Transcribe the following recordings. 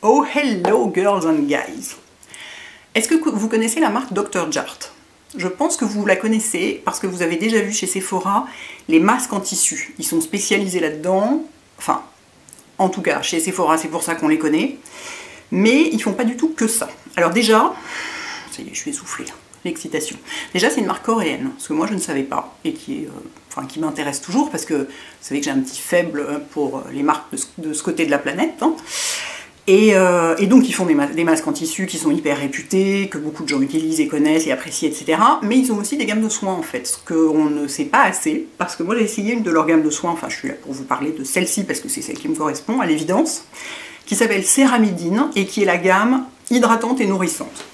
Oh hello girls and guys. Est-ce que vous connaissez la marque Dr. Jart? Je pense que vous la connaissez parce que vous avez déjà vu chez Sephora les masques en tissu. Ils sont spécialisés là-dedans, enfin, en tout cas chez Sephora c'est pour ça qu'on les connaît, mais ils font pas du tout que ça. Alors déjà, ça y est, je suis essoufflée, l'excitation. Déjà c'est une marque coréenne, ce que moi je ne savais pas, et qui m'intéresse toujours parce que vous savez que j'ai un petit faible pour les marques de ce côté de la planète, hein. Et donc ils font des masques en tissu qui sont hyper réputés, que beaucoup de gens utilisent et connaissent et apprécient, etc. Mais ils ont aussi des gammes de soins en fait, ce qu'on ne sait pas assez, parce que moi j'ai essayé une de leurs gammes de soins, enfin je suis là pour vous parler de celle-ci parce que c'est celle qui me correspond à l'évidence, qui s'appelle Céramidine et qui est la gamme hydratante et nourrissante.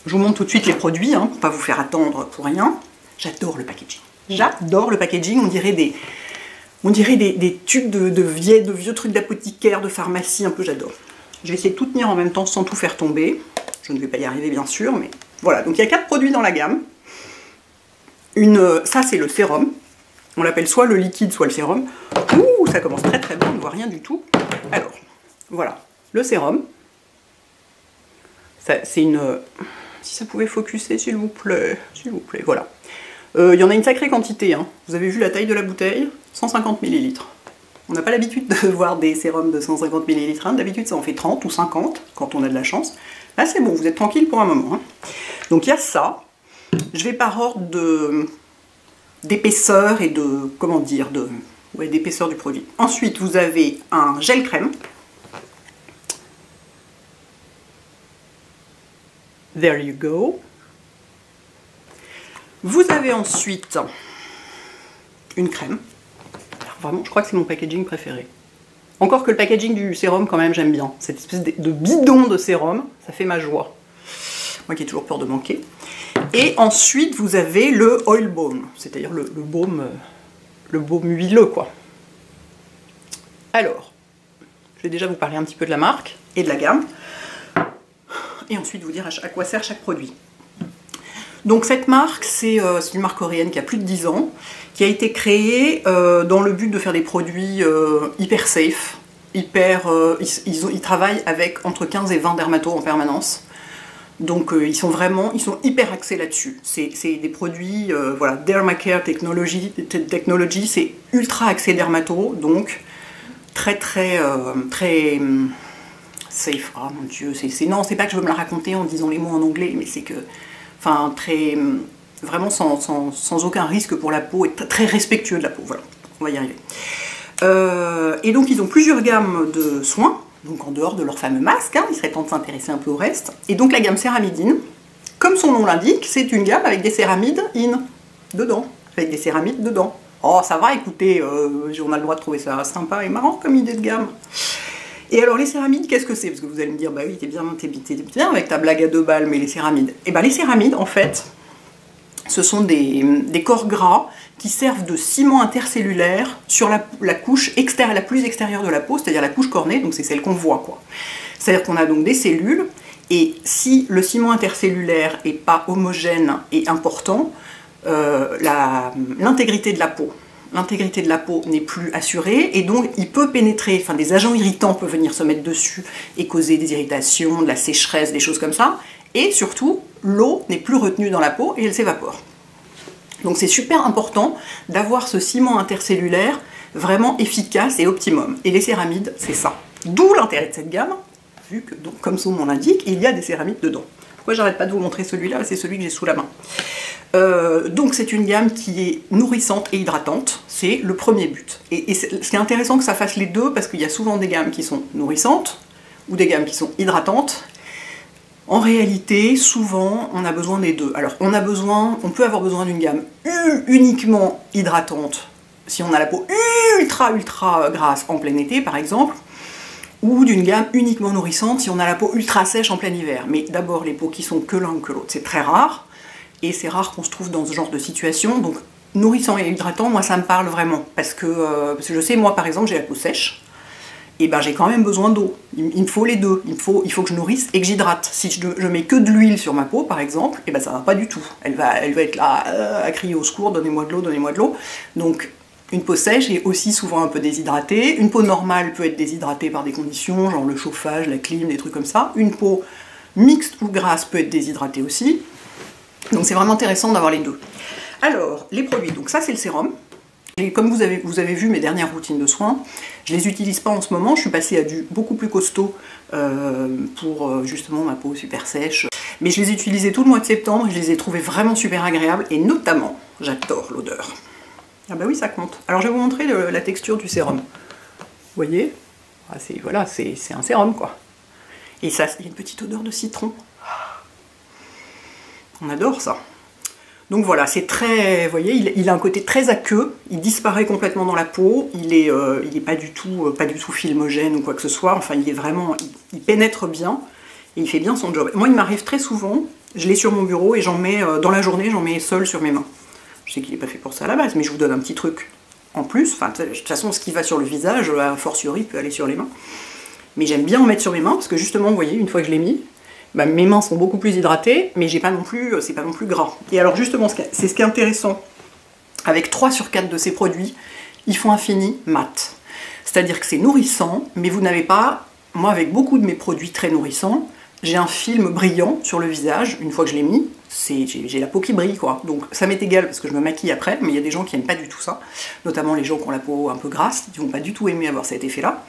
Je vous montre tout de suite les produits, hein, pour pas vous faire attendre pour rien. J'adore le packaging. J'adore le packaging, on dirait des tubes de vieux trucs d'apothicaire, de pharmacie, un peu j'adore. Je vais essayer de tout tenir en même temps sans tout faire tomber. Je ne vais pas y arriver bien sûr, mais voilà. Donc il y a 4 produits dans la gamme. Ça c'est le sérum. On l'appelle soit le liquide, soit le sérum. Ouh, ça commence très très bien, on ne voit rien du tout. Alors, voilà, le sérum. C'est une... Si ça pouvait focuser, s'il vous plaît, voilà. Il y en a une sacrée quantité, hein. Vous avez vu la taille de la bouteille, 150 ml. On n'a pas l'habitude de voir des sérums de 150 ml, hein. D'habitude ça en fait 30 ou 50 quand on a de la chance. Là c'est bon, vous êtes tranquille pour un moment, hein. Donc il y a ça. Je vais par ordre d'épaisseur et de, comment dire, d'épaisseur du produit. Ensuite vous avez un gel crème. There you go. Vous avez ensuite une crème. Alors vraiment, je crois que c'est mon packaging préféré. Encore que le packaging du sérum, quand même, j'aime bien. Cette espèce de bidon de sérum, ça fait ma joie. Moi qui ai toujours peur de manquer. Et ensuite, vous avez le oil balm, c'est-à-dire le baume huileux, quoi. Alors, je vais déjà vous parler un petit peu de la marque et de la gamme. Et ensuite vous dire à quoi sert chaque produit. Donc cette marque, c'est une marque coréenne qui a plus de 10 ans, qui a été créée dans le but de faire des produits hyper safe, ils travaillent avec entre 15 et 20 dermatos en permanence. Donc ils sont hyper axés là-dessus. C'est des produits, voilà, Dermacare Technology, c'est ultra axé dermato, donc très safe. Ah mon dieu, non, c'est pas que je veux me la raconter en disant les mots en anglais, mais c'est que, enfin, vraiment sans aucun risque pour la peau et très respectueux de la peau, voilà, on va y arriver. Et donc ils ont plusieurs gammes de soins, donc en dehors de leur fameux masque, hein, il serait temps de s'intéresser un peu au reste. Et donc la gamme Céramidine, comme son nom l'indique, c'est une gamme avec des céramides dedans, avec des céramides dedans. Oh ça va, écoutez, on a le droit de trouver ça sympa et marrant comme idée de gamme. Et alors les céramides, qu'est-ce que c'est? Parce que vous allez me dire, bah oui, t'es bien avec ta blague à 2 balles, mais les céramides. Et bien les céramides, en fait, ce sont des corps gras qui servent de ciment intercellulaire sur la couche la plus extérieure de la peau, c'est-à-dire la couche cornée, donc c'est celle qu'on voit, quoi. C'est-à-dire qu'on a donc des cellules, et si le ciment intercellulaire n'est pas homogène et important, l'intégrité de la peau n'est plus assurée et donc il peut pénétrer, enfin des agents irritants peuvent venir se mettre dessus et causer des irritations, de la sécheresse, des choses comme ça, et surtout l'eau n'est plus retenue dans la peau et elle s'évapore. Donc c'est super important d'avoir ce ciment intercellulaire vraiment efficace et optimum, et les céramides c'est ça. D'où l'intérêt de cette gamme, vu que donc, comme son nom l'indique, il y a des céramides dedans. Pourquoi j'arrête pas de vous montrer celui-là? C'est celui que j'ai sous la main. Donc c'est une gamme qui est nourrissante et hydratante, c'est le premier but. Et c'est intéressant que ça fasse les deux parce qu'il y a souvent des gammes qui sont nourrissantes ou des gammes qui sont hydratantes. En réalité, souvent, on a besoin des deux. Alors on peut avoir besoin d'une gamme uniquement hydratante si on a la peau ultra grasse en plein été par exemple, ou d'une gamme uniquement nourrissante si on a la peau ultra sèche en plein hiver. Mais d'abord les peaux qui sont que l'un ou que l'autre, c'est très rare. Et c'est rare qu'on se trouve dans ce genre de situation, donc nourrissant et hydratant, moi ça me parle vraiment, parce que je sais, moi par exemple, j'ai la peau sèche, et ben j'ai quand même besoin d'eau, il me faut les deux, il faut que je nourrisse et que j'hydrate. Si je mets que de l'huile sur ma peau par exemple, et ben ça va pas du tout, elle va être là à crier au secours, donnez-moi de l'eau, donc Une peau sèche est aussi souvent un peu déshydratée. Une peau normale peut être déshydratée par des conditions, genre le chauffage, la clim, des trucs comme ça. Une peau mixte ou grasse peut être déshydratée aussi. Donc c'est vraiment intéressant d'avoir les deux. Alors, les produits, donc ça c'est le sérum. Et comme vous avez vu mes dernières routines de soins, je les utilise pas en ce moment, je suis passée à du beaucoup plus costaud pour justement ma peau super sèche. Mais je les ai utilisés tout le mois de septembre, je les ai trouvés vraiment super agréables, et notamment, j'adore l'odeur. Ah bah oui, ça compte. Alors je vais vous montrer la texture du sérum. Vous voyez, voilà, c'est un sérum quoi. Et ça, il y a une petite odeur de citron. On adore ça. Donc voilà, c'est très, vous voyez, il a un côté très aqueux, il disparaît complètement dans la peau, il est pas du tout filmogène ou quoi que ce soit, enfin il est vraiment, il pénètre bien, et il fait bien son job. Moi il m'arrive très souvent, je l'ai sur mon bureau et j'en mets, dans la journée, j'en mets seul sur mes mains. Je sais qu'il n'est pas fait pour ça à la base, mais je vous donne un petit truc en plus, enfin de toute façon ce qui va sur le visage, a fortiori peut aller sur les mains. Mais j'aime bien en mettre sur mes mains, parce que justement, vous voyez, une fois que je l'ai mis, bah, mes mains sont beaucoup plus hydratées, mais c'est pas non plus gras. Et alors justement, c'est ce qui est intéressant, avec 3 sur 4 de ces produits, ils font un fini mat. C'est-à-dire que c'est nourrissant, mais vous n'avez pas, moi avec beaucoup de mes produits très nourrissants, j'ai un film brillant sur le visage, une fois que je l'ai mis, j'ai la peau qui brille quoi. Donc ça m'est égal parce que je me maquille après, mais il y a des gens qui n'aiment pas du tout ça, notamment les gens qui ont la peau un peu grasse, ils vont pas du tout aimer avoir cet effet-là.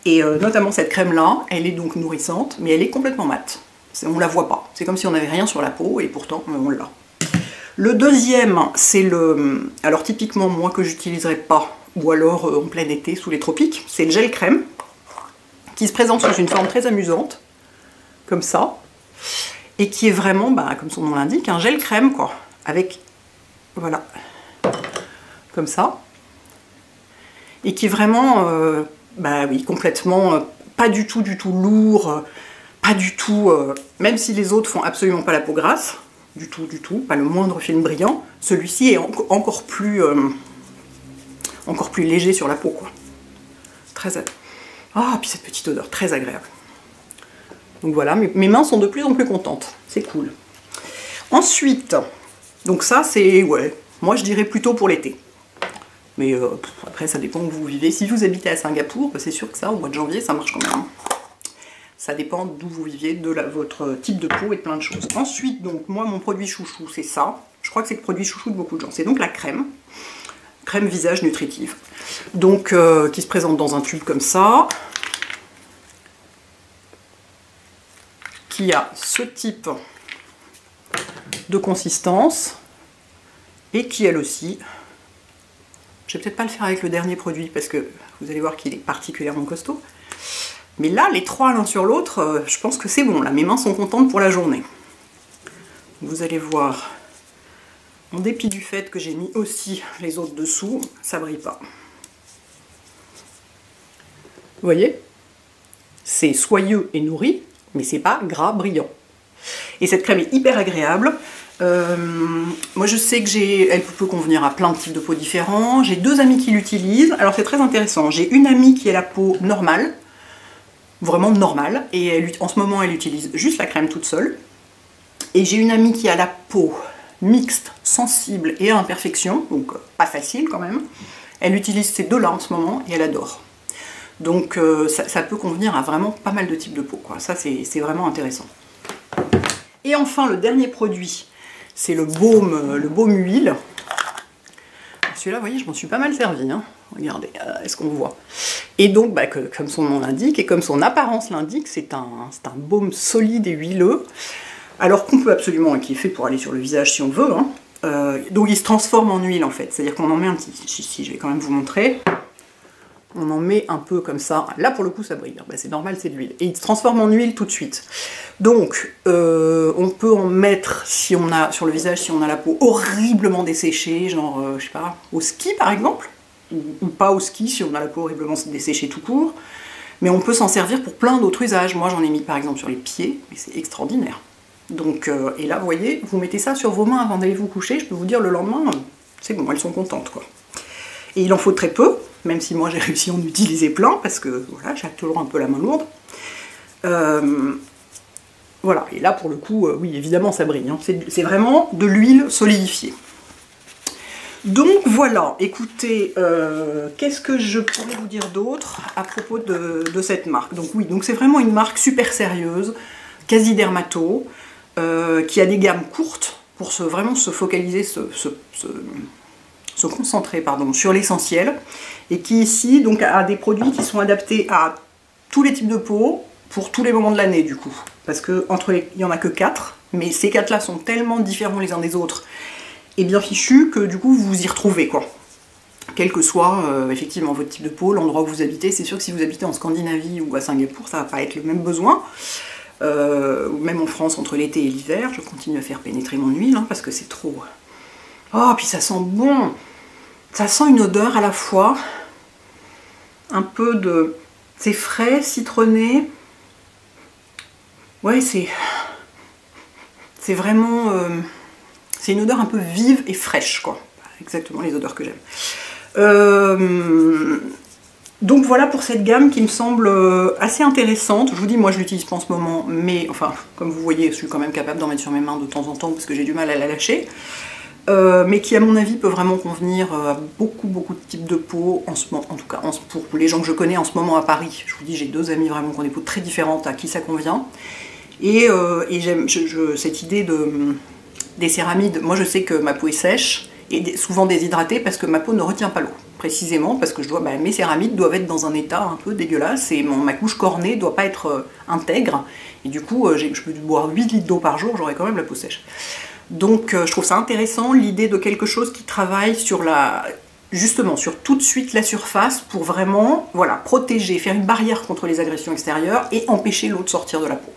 Et notamment cette crème-là, elle est donc nourrissante, mais elle est complètement mate. On la voit pas, c'est comme si on n'avait rien sur la peau, et pourtant on l'a. Le deuxième, c'est le... Alors typiquement, moi que j'utiliserais pas, ou alors en plein été, sous les tropiques, c'est le gel crème, qui se présente sous une forme très amusante, comme ça, et qui est vraiment, bah, comme son nom l'indique, un gel crème, quoi, avec, voilà, comme ça, et qui est vraiment, bah oui, complètement, pas du tout lourd, pas du tout, même si les autres font absolument pas la peau grasse, du tout, pas le moindre film brillant, celui-ci est encore plus léger sur la peau, quoi. Très, ah, puis cette petite odeur, très agréable. Donc voilà, mes mains sont de plus en plus contentes, c'est cool. Ensuite, donc ça c'est, ouais, moi je dirais plutôt pour l'été. Mais après ça dépend où vous vivez. Si vous habitez à Singapour, bah, c'est sûr que ça, au mois de janvier, ça marche quand même. Ça dépend d'où vous viviez, de votre type de peau et de plein de choses. Ensuite, donc moi mon produit chouchou, c'est ça. Je crois que c'est le produit chouchou de beaucoup de gens. C'est donc la crème visage nutritive. Donc qui se présente dans un tube comme ça. Qui a ce type de consistance et qui elle aussi, je vais peut-être pas le faire avec le dernier produit parce que vous allez voir qu'il est particulièrement costaud, mais là les trois l'un sur l'autre, je pense que c'est bon, là mes mains sont contentes pour la journée. Vous allez voir, en dépit du fait que j'ai mis aussi les autres dessous, ça brille pas. Vous voyez, c'est soyeux et nourri, mais c'est pas gras brillant. Et cette crème est hyper agréable. Moi je sais que elle peut convenir à plein de types de peaux différents. J'ai 2 amis qui l'utilisent. Alors c'est très intéressant. J'ai une amie qui a la peau normale, vraiment normale, et en ce moment elle utilise juste la crème toute seule. Et j'ai une amie qui a la peau mixte, sensible et à imperfection, donc pas facile quand même. Elle utilise ces deux-là en ce moment et elle adore. Donc ça peut convenir à vraiment pas mal de types de peau, quoi. Ça c'est vraiment intéressant. Et enfin le dernier produit, c'est le baume huile. Celui-là, vous voyez, je m'en suis pas mal servi, hein. Regardez, est-ce qu'on voit? Et donc, bah, comme son nom l'indique et comme son apparence l'indique, c'est un baume solide et huileux. Alors qu'on peut absolument, et qui est fait pour aller sur le visage si on veut, hein. Donc il se transforme en huile en fait, c'est-à-dire qu'on en met un petit... Si, je vais quand même vous montrer. On en met un peu comme ça. Là, pour le coup, ça brille. Ben, c'est normal, c'est de l'huile. Et il se transforme en huile tout de suite. Donc, on peut en mettre, si on a, sur le visage, si on a la peau horriblement desséchée, genre, je sais pas, au ski par exemple, ou pas au ski, si on a la peau horriblement desséchée tout court. Mais on peut s'en servir pour plein d'autres usages. Moi, j'en ai mis par exemple sur les pieds, mais c'est extraordinaire. Donc, et là, vous voyez, vous mettez ça sur vos mains avant d'aller vous coucher, je peux vous dire, le lendemain, c'est bon, elles sont contentes, quoi. Et il en faut très peu, même si moi j'ai réussi à en utiliser plein, parce que voilà, j'ai toujours un peu la main lourde. Voilà, et là pour le coup, oui, évidemment ça brille, hein. C'est vraiment de l'huile solidifiée. Donc voilà, écoutez, qu'est-ce que je pourrais vous dire d'autre à propos de cette marque? Donc oui, donc c'est vraiment une marque super sérieuse, quasi dermato, qui a des gammes courtes pour vraiment se focaliser, se concentrer pardon, sur l'essentiel, et qui ici donc a des produits qui sont adaptés à tous les types de peau, pour tous les moments de l'année du coup. Parce que il n'y en a que 4, mais ces 4 là sont tellement différents les uns des autres, et bien fichu que du coup vous vous y retrouvez quoi. Quel que soit effectivement votre type de peau, l'endroit où vous habitez, c'est sûr que si vous habitez en Scandinavie ou à Singapour, ça va pas être le même besoin. Ou même en France entre l'été et l'hiver, je continue à faire pénétrer mon huile hein, parce que c'est trop... Oh, puis ça sent bon! Ça sent une odeur à la fois, un peu de... C'est frais, citronné. Ouais, c'est vraiment... c'est une odeur un peu vive et fraîche, quoi. Exactement les odeurs que j'aime. Donc voilà pour cette gamme qui me semble assez intéressante. Je vous dis, moi je l'utilise pas en ce moment, mais enfin, comme vous voyez, je suis quand même capable d'en mettre sur mes mains de temps en temps parce que j'ai du mal à la lâcher. Mais qui à mon avis peut vraiment convenir à beaucoup de types de peau, en ce moment, en tout cas pour les gens que je connais en ce moment à Paris. Je vous dis, j'ai 2 amis vraiment qui ont des peaux très différentes, à qui ça convient. Et j'aime cette idée des céramides. Moi je sais que ma peau est sèche et souvent déshydratée parce que ma peau ne retient pas l'eau. Précisément parce que mes céramides doivent être dans un état un peu dégueulasse et ma couche cornée ne doit pas être intègre. Et du coup, je peux boire 8 litres d'eau par jour, j'aurai quand même la peau sèche. Donc je trouve ça intéressant l'idée de quelque chose qui travaille sur justement sur tout de suite la surface pour vraiment voilà, protéger, faire une barrière contre les agressions extérieures et empêcher l'eau de sortir de la peau.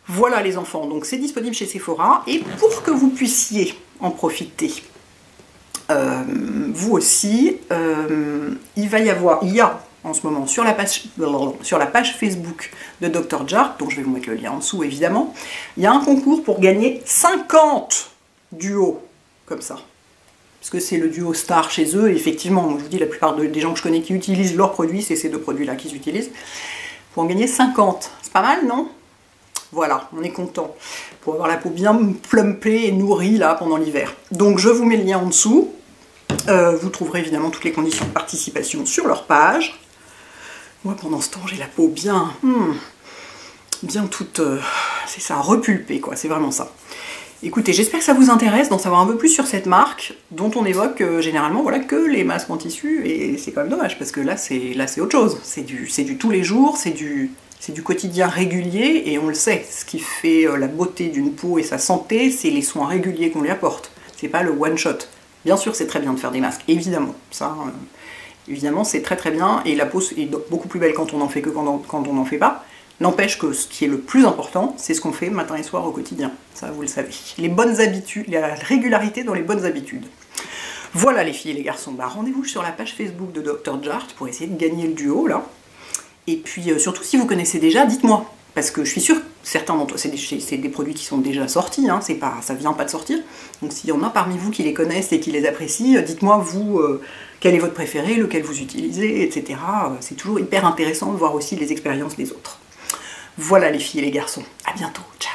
Voilà les enfants, donc c'est disponible chez Sephora et pour que vous puissiez en profiter vous aussi, il y a en ce moment sur la page Facebook de Dr. Jart, dont je vais vous mettre le lien en dessous évidemment, il y a un concours pour gagner 50 duos comme ça. Parce que c'est le duo star chez eux, et effectivement, moi je vous dis, la plupart des gens que je connais qui utilisent leurs produits, c'est ces 2 produits-là qu'ils utilisent. Pour en gagner 50. C'est pas mal, non? Voilà, on est content. Pour avoir la peau bien plumpée et nourrie là pendant l'hiver. Donc je vous mets le lien en dessous. Vous trouverez évidemment toutes les conditions de participation sur leur page. Moi pendant ce temps j'ai la peau bien toute, c'est ça, repulpée quoi, c'est vraiment ça. Écoutez, j'espère que ça vous intéresse d'en savoir un peu plus sur cette marque, dont on évoque généralement voilà, que les masques en tissu, et c'est quand même dommage, parce que là c'est autre chose, c'est du tous les jours, c'est du quotidien régulier, et on le sait, ce qui fait la beauté d'une peau et sa santé, c'est les soins réguliers qu'on lui apporte, c'est pas le one shot. Bien sûr c'est très bien de faire des masques, évidemment, ça, évidemment c'est très bien, et la peau est beaucoup plus belle quand on en fait que quand on n'en fait pas. N'empêche que ce qui est le plus important, c'est ce qu'on fait matin et soir au quotidien. Ça, vous le savez. Les bonnes habitudes, la régularité dans les bonnes habitudes. Voilà les filles et les garçons. Bah, rendez-vous sur la page Facebook de Dr. Jart pour essayer de gagner le duo, là. Et puis, surtout, si vous connaissez déjà, dites-moi. Parce que je suis sûre que certains d'entre eux, c'est des produits qui sont déjà sortis, hein, ça vient pas de sortir. Donc s'il y en a parmi vous qui les connaissent et qui les apprécient, dites-moi, vous, quel est votre préféré, lequel vous utilisez, etc. C'est toujours hyper intéressant de voir aussi les expériences des autres. Voilà les filles et les garçons, à bientôt, ciao!